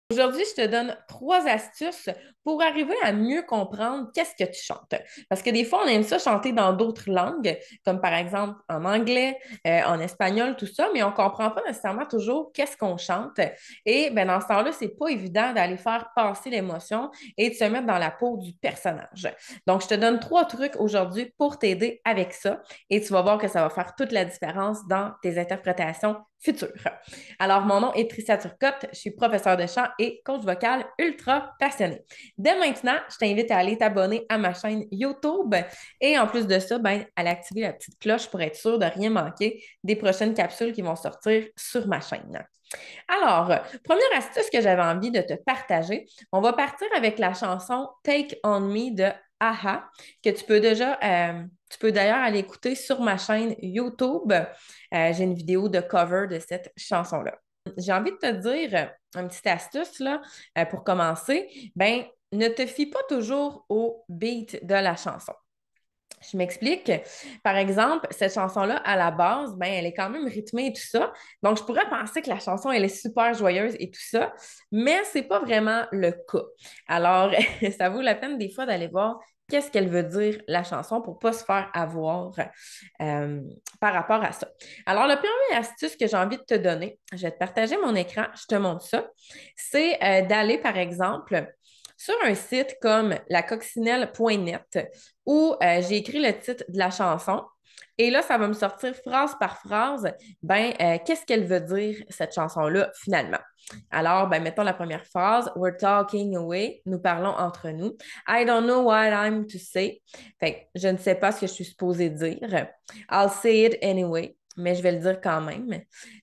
Aujourd'hui, je te donne 3 astuces pour arriver à mieux comprendre qu'est-ce que tu chantes. Parce que des fois, on aime ça chanter dans d'autres langues, comme par exemple en anglais, en espagnol, tout ça, mais on ne comprend pas nécessairement toujours qu'est-ce qu'on chante. Et ben, dans ce temps-là, c'est pas évident d'aller faire passer l'émotion et de se mettre dans la peau du personnage. Donc, je te donne 3 trucs aujourd'hui pour t'aider avec ça et tu vas voir que ça va faire toute la différence dans tes interprétations futures. Alors, mon nom est Tricia Turcotte, je suis professeure de chant et coach vocal ultra passionnée. Dès maintenant, je t'invite à aller t'abonner à ma chaîne YouTube et en plus de ça, ben, aller activer la petite cloche pour être sûr de rien manquer des prochaines capsules qui vont sortir sur ma chaîne. Alors, première astuce que j'avais envie de te partager, on va partir avec la chanson Take On Me de AHA, que tu peux d'ailleurs aller écouter sur ma chaîne YouTube. J'ai une vidéo de cover de cette chanson-là. J'ai envie de te dire une petite astuce là, pour commencer. Ben, ne te fie pas toujours au beat de la chanson. Je m'explique. Par exemple, cette chanson-là, à la base, ben, elle est quand même rythmée et tout ça. Donc, je pourrais penser que la chanson, elle est super joyeuse et tout ça, mais c'est pas vraiment le cas. Alors, ça vaut la peine des fois d'aller voir qu'est-ce qu'elle veut dire, la chanson, pour pas se faire avoir euh, par rapport à ça. Alors, la première astuce que j'ai envie de te donner, je vais te partager mon écran, je te montre ça, c'est d'aller, par exemple, sur un site comme lacoccinelle.net où j'ai écrit le titre de la chanson. Et là, ça va me sortir phrase par phrase, ben, qu'est-ce qu'elle veut dire, cette chanson-là, finalement. Alors, ben, mettons la première phrase. We're talking away. Nous parlons entre nous. I don't know what I'm to say. Fait que je ne sais pas ce que je suis supposée dire. I'll say it anyway. Mais je vais le dire quand même.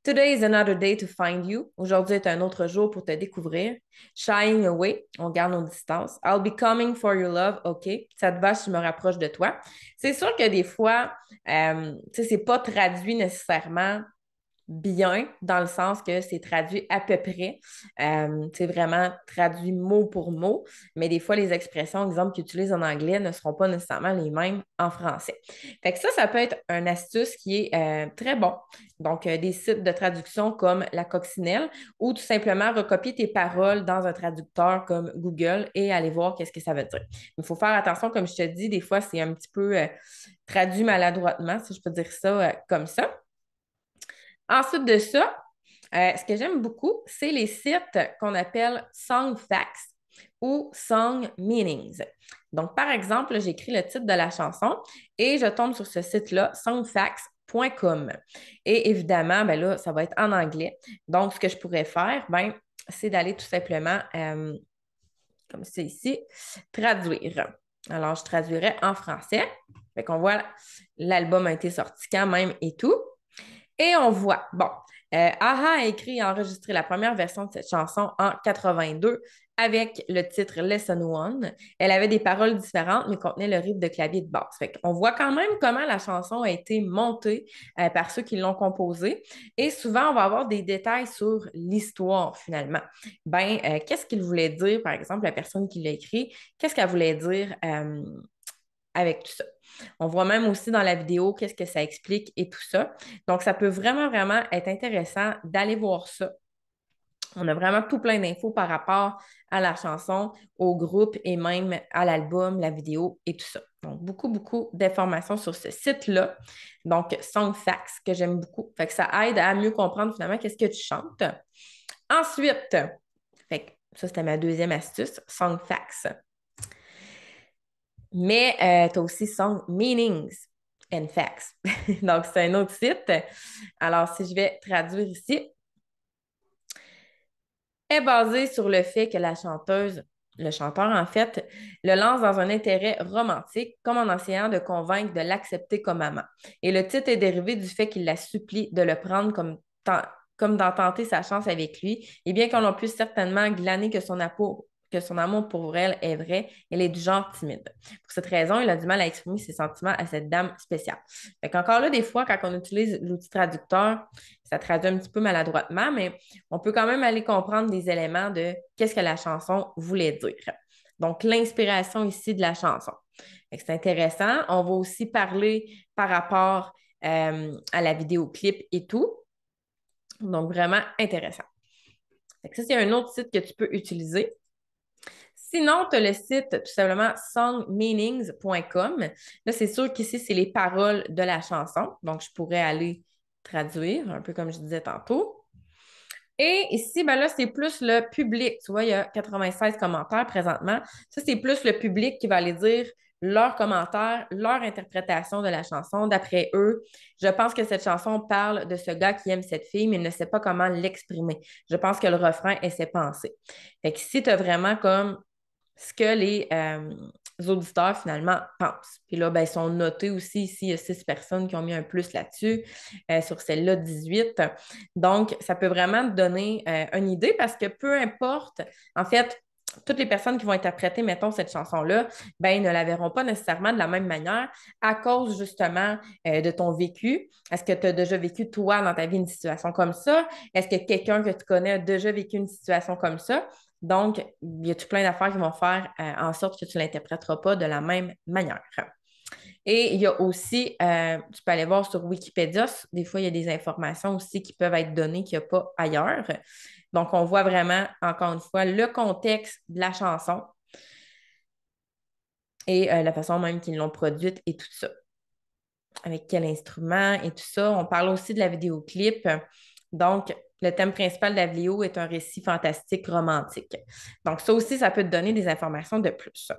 Today is another day to find you. Aujourd'hui est un autre jour pour te découvrir. Shying away, on garde nos distances. I'll be coming for your love, OK. Ça te va si je me rapproche de toi. C'est sûr que des fois, tu sais, c'est pas traduit nécessairement bien, dans le sens que c'est traduit à peu près. C'est vraiment traduit mot pour mot, mais des fois, les expressions, exemple, qu'ils utilisent en anglais ne seront pas nécessairement les mêmes en français. Fait que ça peut être une astuce qui est très bon. Donc, des sites de traduction comme la Coccinelle ou tout simplement recopier tes paroles dans un traducteur comme Google et aller voir qu'est-ce que ça veut dire. Il faut faire attention, comme je te dis, des fois, c'est un petit peu traduit maladroitement, si je peux dire ça comme ça. Ensuite de ça, ce que j'aime beaucoup, c'est les sites qu'on appelle Song Facts ou Song Meanings. Donc, par exemple, j'écris le titre de la chanson et je tombe sur ce site-là, songfacts.com. Et évidemment, ben là, ça va être en anglais. Donc, ce que je pourrais faire, ben, c'est d'aller tout simplement, comme c'est ici, traduire. Alors, je traduirais en français. Fait qu'on voit, l'album a été sorti quand même et tout. Et on voit, bon, AHA a écrit et enregistré la première version de cette chanson en 82 avec le titre Lesson One. Elle avait des paroles différentes, mais contenait le riff de clavier de basse. Fait qu'on voit quand même comment la chanson a été montée par ceux qui l'ont composée. Et souvent, on va avoir des détails sur l'histoire, finalement. Ben, qu'est-ce qu'il voulait dire, par exemple, la personne qui l'a écrit, qu'est-ce qu'elle voulait dire avec tout ça. On voit même aussi dans la vidéo qu'est-ce que ça explique et tout ça. Donc, ça peut vraiment, vraiment être intéressant d'aller voir ça. On a vraiment tout plein d'infos par rapport à la chanson, au groupe et même à l'album, la vidéo et tout ça. Donc, beaucoup, beaucoup d'informations sur ce site-là. Donc, Songfacts, que j'aime beaucoup. Fait que ça aide à mieux comprendre finalement qu'est-ce que tu chantes. Ensuite, fait que ça, c'était ma deuxième astuce, Songfacts. Mais tu as aussi Song Meanings and Facts. Donc, c'est un autre site. Alors, si je vais traduire ici, est basé sur le fait que la chanteuse, le chanteur en fait, le lance dans un intérêt romantique, comme en essayant de convaincre de l'accepter comme amant. Et le titre est dérivé du fait qu'il la supplie de le prendre comme d'en tenter sa chance avec lui. Et bien qu'on puisse certainement glaner que son amour pour elle est vrai, elle est du genre timide. Pour cette raison, il a du mal à exprimer ses sentiments à cette dame spéciale. Fait qu'encore là, des fois, quand on utilise l'outil traducteur, ça traduit un petit peu maladroitement, mais on peut quand même aller comprendre des éléments de qu'est-ce que la chanson voulait dire. Donc, l'inspiration ici de la chanson. C'est intéressant. On va aussi parler par rapport à la vidéoclip et tout. Donc, vraiment intéressant. Fait que ça, c'est un autre site que tu peux utiliser. Sinon, tu as le site tout simplement songmeanings.com. Là, c'est sûr qu'ici, c'est les paroles de la chanson. Donc, je pourrais aller traduire, un peu comme je disais tantôt. Et ici, ben là, c'est plus le public. Tu vois, il y a 96 commentaires présentement. Ça, c'est plus le public qui va aller dire leurs commentaires, leur interprétation de la chanson. D'après eux, je pense que cette chanson parle de ce gars qui aime cette fille, mais il ne sait pas comment l'exprimer. Je pense que le refrain est ses pensées. Fait que si tu as vraiment comme ce que les auditeurs finalement pensent. Puis là, ben, ils sont notés aussi. Ici, il y a 6 personnes qui ont mis un plus là-dessus. Sur celle-là, 18. Donc, ça peut vraiment te donner une idée parce que peu importe, en fait, toutes les personnes qui vont interpréter, mettons, cette chanson-là, ben, ils ne la verront pas nécessairement de la même manière à cause justement de ton vécu. Est-ce que tu as déjà vécu, toi, dans ta vie, une situation comme ça? Est-ce que quelqu'un que tu connais a déjà vécu une situation comme ça? Donc, il y a tout plein d'affaires qui vont faire en sorte que tu ne l'interpréteras pas de la même manière. Et il y a aussi, tu peux aller voir sur Wikipédia, des fois, il y a des informations aussi qui peuvent être données qu'il n'y a pas ailleurs. Donc, on voit vraiment, encore une fois, le contexte de la chanson et la façon même qu'ils l'ont produite et tout ça. Avec quel instrument et tout ça. On parle aussi de la vidéoclip. Donc, le thème principal de la vidéo est un récit fantastique romantique. Donc, ça aussi, ça peut te donner des informations de plus.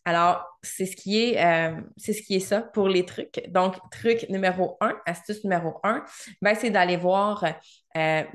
Alors, c'est ce qui est ça pour les trucs. Donc, truc numéro un, astuce numéro un, ben, c'est d'aller voir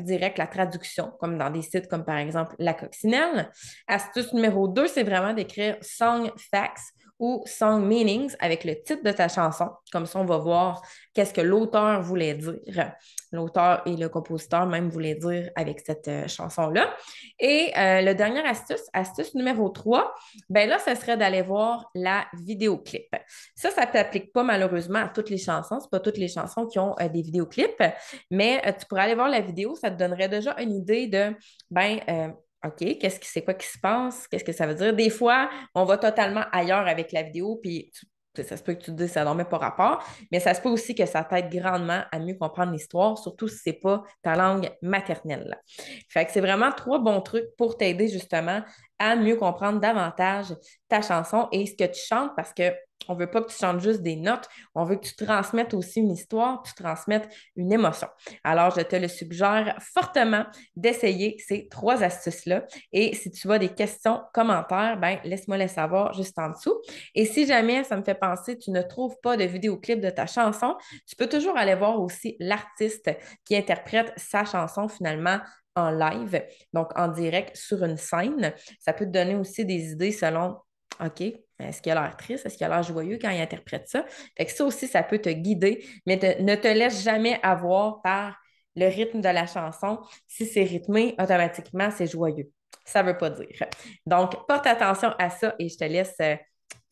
direct la traduction, comme dans des sites comme par exemple La Coccinelle. Astuce numéro 2, c'est vraiment d'écrire Song Facts ou Song Meanings avec le titre de ta chanson. Comme ça, on va voir qu'est-ce que l'auteur voulait dire. L'auteur et le compositeur même voulaient dire avec cette chanson-là. Et le dernier astuce, astuce numéro 3, ben là, ce serait d'aller voir la vidéoclip. Ça ne s'applique pas malheureusement à toutes les chansons. Ce pas toutes les chansons qui ont des vidéoclips, mais tu pourrais aller voir la vidéo, ça te donnerait déjà une idée de, ben, OK, c'est quoi qui se passe? Qu'est-ce que ça veut dire? Des fois, on va totalement ailleurs avec la vidéo, puis ça se peut que tu te dises que ça n'a même pas rapport, mais ça se peut aussi que ça t'aide grandement à mieux comprendre l'histoire, surtout si ce n'est pas ta langue maternelle. Fait que c'est vraiment 3 bons trucs pour t'aider justement à mieux comprendre davantage ta chanson et ce que tu chantes parce que on ne veut pas que tu chantes juste des notes, on veut que tu transmettes aussi une histoire, que tu transmettes une émotion. Alors, je te le suggère fortement d'essayer ces 3 astuces-là. Et si tu as des questions, commentaires, ben, laisse-moi les savoir juste en dessous. Et si jamais ça me fait penser, tu ne trouves pas de vidéoclip de ta chanson, tu peux toujours aller voir aussi l'artiste qui interprète sa chanson finalement en live, donc en direct sur une scène. Ça peut te donner aussi des idées selon, OK, est-ce qu'il a l'air triste? Est-ce qu'il a l'air joyeux quand il interprète ça? Fait que ça aussi, ça peut te guider, mais ne te laisse jamais avoir par le rythme de la chanson. Si c'est rythmé, automatiquement, c'est joyeux. Ça ne veut pas dire. Donc, porte attention à ça et je te laisse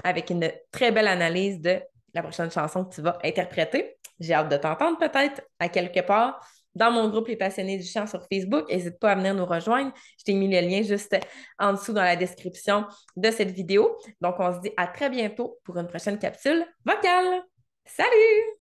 avec une très belle analyse de la prochaine chanson que tu vas interpréter. J'ai hâte de t'entendre peut-être à quelque part dans mon groupe Les Passionnés du chant sur Facebook. N'hésite pas à venir nous rejoindre. Je t'ai mis le lien juste en dessous dans la description de cette vidéo. Donc, on se dit à très bientôt pour une prochaine capsule vocale. Salut!